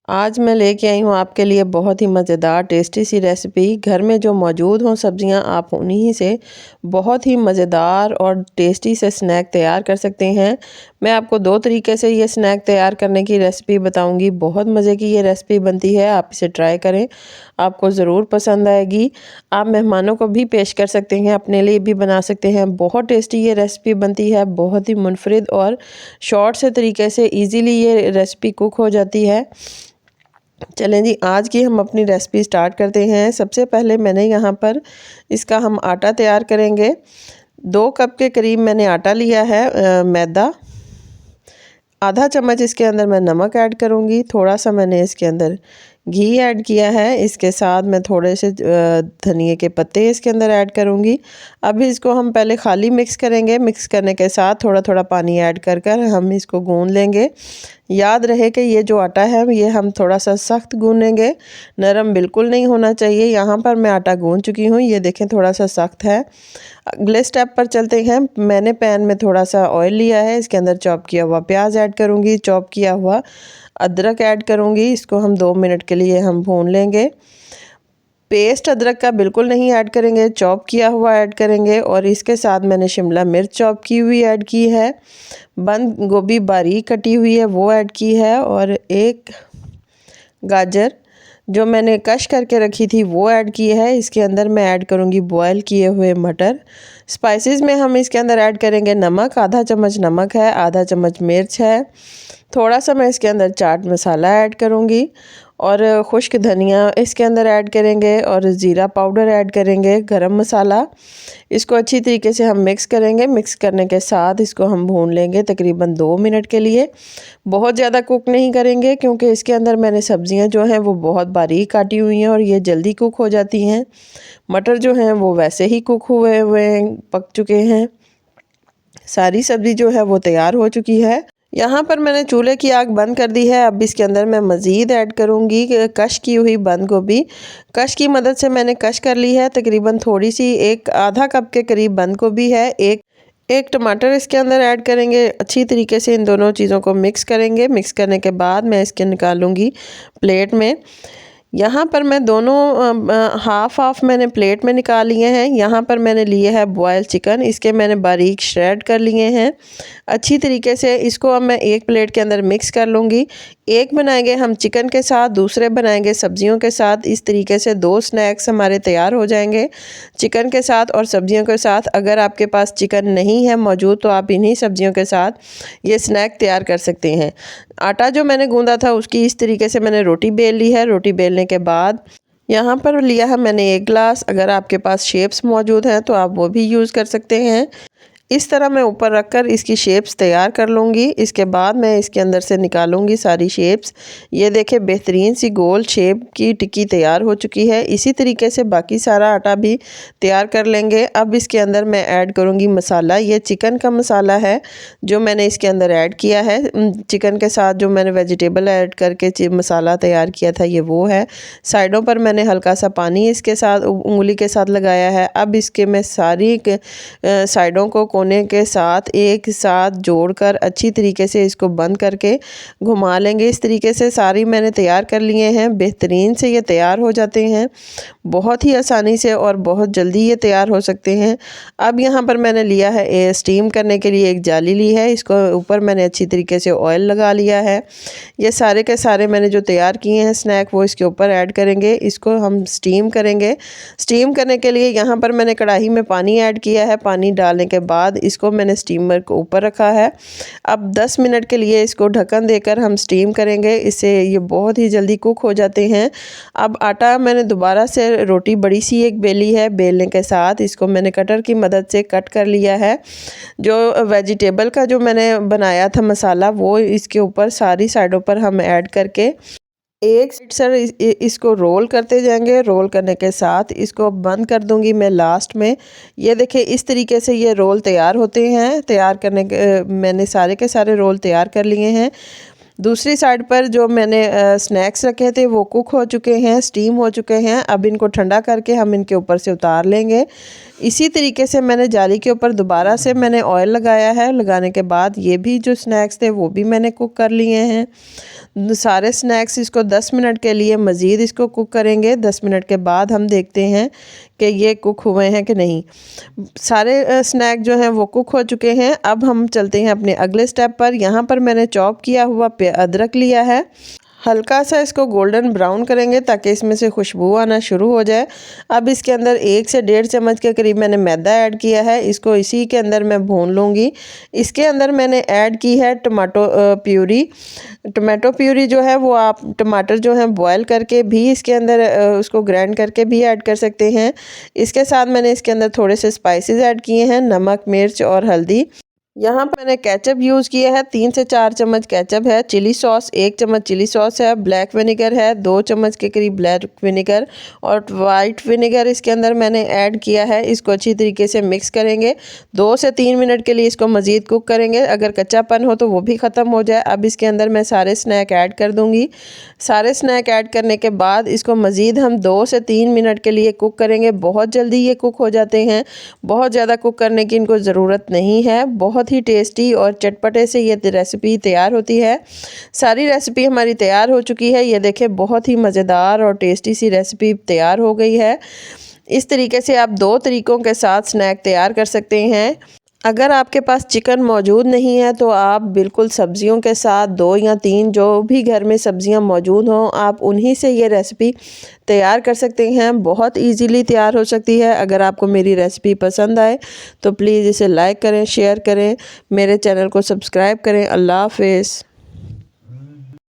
आज मैं लेके आई हूँ आपके लिए बहुत ही मज़ेदार टेस्टी सी रेसिपी। घर में जो मौजूद हों सब्जियाँ आप उन्हीं ही से बहुत ही मज़ेदार और टेस्टी से स्नैक तैयार कर सकते हैं। मैं आपको दो तरीके से ये स्नैक तैयार करने की रेसिपी बताऊंगी। बहुत मज़े की ये रेसिपी बनती है, आप इसे ट्राई करें, आपको ज़रूर पसंद आएगी। आप मेहमानों को भी पेश कर सकते हैं, अपने लिए भी बना सकते हैं। बहुत टेस्टी ये रेसिपी बनती है, बहुत ही मुनफरिद और शॉर्ट से तरीके से ईज़िली ये रेसिपी कुक हो जाती है। चलें जी, आज की हम अपनी रेसिपी स्टार्ट करते हैं। सबसे पहले मैंने यहाँ पर इसका हम आटा तैयार करेंगे। 2 कप के करीब मैंने आटा लिया है, मैदा। आधा चम्मच इसके अंदर मैं नमक ऐड करूँगी। थोड़ा सा मैंने इसके अंदर घी ऐड किया है। इसके साथ मैं थोड़े से धनिए के पत्ते इसके अंदर ऐड करूँगी। अभी इसको हम पहले खाली मिक्स करेंगे। मिक्स करने के साथ थोड़ा थोड़ा पानी ऐड कर कर हम इसको गूँध लेंगे। याद रहे कि ये जो आटा है ये हम थोड़ा सा सख्त गूँधेंगे, नरम बिल्कुल नहीं होना चाहिए। यहाँ पर मैं आटा गूँध चुकी हूँ, ये देखें थोड़ा सा सख्त है। अगले स्टेप पर चलते हैं। मैंने पैन में थोड़ा सा ऑयल लिया है, इसके अंदर चॉप किया हुआ प्याज ऐड करूँगी, चॉप किया हुआ अदरक ऐड करूँगी। इसको हम 2 मिनट के लिए हम भून लेंगे। पेस्ट अदरक का बिल्कुल नहीं ऐड करेंगे, चॉप किया हुआ ऐड करेंगे। और इसके साथ मैंने शिमला मिर्च चॉप की हुई ऐड की है, बंद गोभी बारीक कटी हुई है वो ऐड की है, और एक गाजर जो मैंने कश करके रखी थी वो ऐड की है। इसके अंदर मैं ऐड करूँगी बॉयल किए हुए मटर। स्पाइसेस में हम इसके अंदर ऐड करेंगे नमक, आधा चम्मच नमक है, आधा चम्मच मिर्च है। थोड़ा सा मैं इसके अंदर चाट मसाला ऐड करूँगी और खुश्क धनिया इसके अंदर ऐड करेंगे, और ज़ीरा पाउडर ऐड करेंगे, गरम मसाला। इसको अच्छी तरीके से हम मिक्स करेंगे। मिक्स करने के साथ इसको हम भून लेंगे तकरीबन 2 मिनट के लिए। बहुत ज़्यादा कुक नहीं करेंगे क्योंकि इसके अंदर मैंने सब्जियां जो हैं वो बहुत बारीक काटी हुई हैं और ये जल्दी कुक हो जाती हैं। मटर जो हैं वो वैसे ही कुक हुए हुए पक चुके हैं। सारी सब्ज़ी जो है वो तैयार हो चुकी है। यहाँ पर मैंने चूल्हे की आग बंद कर दी है। अब इसके अंदर मैं मज़ीद ऐड करूँगी कश की हुई बंद गोभी। कश की मदद से मैंने कश कर ली है। तकरीबन थोड़ी सी एक आधा कप के करीब बंद गोभी है। एक टमाटर इसके अंदर ऐड करेंगे। अच्छी तरीके से इन दोनों चीज़ों को मिक्स करेंगे। मिक्स करने के बाद मैं इसके निकालूँगी प्लेट में। यहाँ पर मैं दोनों हाफ हाफ मैंने प्लेट में निकाल लिए हैं। यहाँ पर मैंने लिए है बॉयल चिकन, इसके मैंने बारीक श्रेड कर लिए हैं। अच्छी तरीके से इसको अब मैं एक प्लेट के अंदर मिक्स कर लूँगी। एक बनाएंगे हम चिकन के साथ, दूसरे बनाएंगे सब्जियों के साथ। इस तरीके से 2 स्नैक्स हमारे तैयार हो जाएंगे, चिकन के साथ और सब्जियों के साथ। अगर आपके पास चिकन नहीं है मौजूद तो आप इन्हीं सब्जियों के साथ ये स्नैक तैयार कर सकते हैं। आटा जो मैंने गूंदा था उसकी इस तरीके से मैंने रोटी बेल ली है। रोटी बेलने के बाद यहाँ पर लिया है मैंने 1 गिलास। अगर आपके पास शेप्स मौजूद हैं तो आप वो भी यूज़ कर सकते हैं। इस तरह मैं ऊपर रखकर इसकी शेप्स तैयार कर लूँगी। इसके बाद मैं इसके अंदर से निकालूँगी सारी शेप्स। ये देखें बेहतरीन सी गोल शेप की टिक्की तैयार हो चुकी है। इसी तरीके से बाकी सारा आटा भी तैयार कर लेंगे। अब इसके अंदर मैं ऐड करूँगी मसाला। ये चिकन का मसाला है जो मैंने इसके अंदर ऐड किया है। चिकन के साथ जो मैंने वेजिटेबल ऐड करके मसाला तैयार किया था ये वो है। साइडों पर मैंने हल्का सा पानी इसके साथ उंगली के साथ लगाया है। अब इसके मैं सारी साइडों को कोने के साथ एक साथ जोड़कर अच्छी तरीके से इसको बंद करके घुमा लेंगे। इस तरीके से सारी मैंने तैयार कर लिए हैं। बेहतरीन से ये तैयार हो जाते हैं, बहुत ही आसानी से और बहुत जल्दी ये तैयार हो सकते हैं। अब यहाँ पर मैंने लिया है स्टीम करने के लिए एक जाली ली है। इसको ऊपर मैंने अच्छी तरीके से ऑयल लगा लिया है। ये सारे के सारे मैंने जो तैयार किए हैं स्नैक वो इसके ऊपर ऐड करेंगे। इसको हम स्टीम करेंगे। स्टीम करने के लिए यहाँ पर मैंने कढ़ाई में पानी ऐड किया है। पानी डालने के बाद इसको मैंने स्टीमर को ऊपर रखा है। अब 10 मिनट के लिए इसको ढक्कन देकर हम स्टीम करेंगे। इससे ये बहुत ही जल्दी कुक हो जाते हैं। अब आटा मैंने दोबारा से रोटी बड़ी सी एक बेली है। बेलने के साथ इसको मैंने कटर की मदद से कट कर लिया है। जो वेजिटेबल का जो मैंने बनाया था मसाला वो इसके ऊपर सारी साइडों पर हम ऐड करके एक साइड सर इसको रोल करते जाएंगे। रोल करने के साथ इसको बंद कर दूंगी मैं लास्ट में। ये देखिए इस तरीके से ये रोल तैयार होते हैं। तैयार करने के मैंने सारे के सारे रोल तैयार कर लिए हैं। दूसरी साइड पर जो मैंने स्नैक्स रखे थे वो कुक हो चुके हैं, स्टीम हो चुके हैं। अब इनको ठंडा करके हम इनके ऊपर से उतार लेंगे। इसी तरीके से मैंने जाली के ऊपर दोबारा से मैंने ऑयल लगाया है। लगाने के बाद ये भी जो स्नैक्स थे वो भी मैंने कुक कर लिए हैं। सारे स्नैक्स इसको 10 मिनट के लिए मज़ीद इसको कुक करेंगे। 10 मिनट के बाद हम देखते हैं कि ये कुक हुए हैं कि नहीं। सारे स्नैक जो हैं वो कुक हो चुके हैं। अब हम चलते हैं अपने अगले स्टेप पर। यहाँ पर मैंने चॉप किया हुआ अदरक लिया है। हल्का सा इसको गोल्डन ब्राउन करेंगे ताकि इसमें से खुशबू आना शुरू हो जाए। अब इसके अंदर 1 से 1.5 चम्मच के करीब मैंने मैदा ऐड किया है। इसको इसी के अंदर मैं भून लूँगी। इसके अंदर मैंने ऐड की है टमाटो प्यूरी। टमाटो प्यूरी जो है वो आप टमाटर जो है बॉयल करके भी इसके अंदर उसको ग्राइंड करके भी ऐड कर सकते हैं। इसके साथ मैंने इसके अंदर थोड़े से स्पाइसेस ऐड किए हैं, नमक, मिर्च और हल्दी। यहाँ पर मैंने केचप यूज़ किया है, 3 से 4 चम्मच केचप है। चिली सॉस 1 चम्मच चिली सॉस है। ब्लैक विनेगर है 2 चम्मच के करीब ब्लैक विनेगर, और वाइट विनेगर इसके अंदर मैंने ऐड किया है। इसको अच्छी तरीके से मिक्स करेंगे। 2 से 3 मिनट के लिए इसको मज़ीद कुक करेंगे। अगर कच्चापन हो तो वो भी ख़त्म हो जाए। अब इसके अंदर मैं सारे स्नैक ऐड कर दूँगी। सारे स्नैक ऐड करने के बाद इसको मज़ीद हम 2 से 3 मिनट के लिए कुक करेंगे। बहुत जल्दी ये कुक हो जाते हैं, बहुत ज़्यादा कुक करने की इनको ज़रूरत नहीं है। बहुत ही टेस्टी और चटपटे से ये रेसिपी तैयार होती है। सारी रेसिपी हमारी तैयार हो चुकी है। ये देखें, बहुत ही मज़ेदार और टेस्टी सी रेसिपी तैयार हो गई है। इस तरीके से आप 2 तरीक़ों के साथ स्नैक तैयार कर सकते हैं। अगर आपके पास चिकन मौजूद नहीं है तो आप बिल्कुल सब्जियों के साथ 2 या 3 जो भी घर में सब्जियां मौजूद हों, आप उन्हीं से ये रेसिपी तैयार कर सकते हैं। बहुत इजीली तैयार हो सकती है। अगर आपको मेरी रेसिपी पसंद आए तो प्लीज़ इसे लाइक करें, शेयर करें, मेरे चैनल को सब्सक्राइब करें। अल्लाह हाफ़िज़।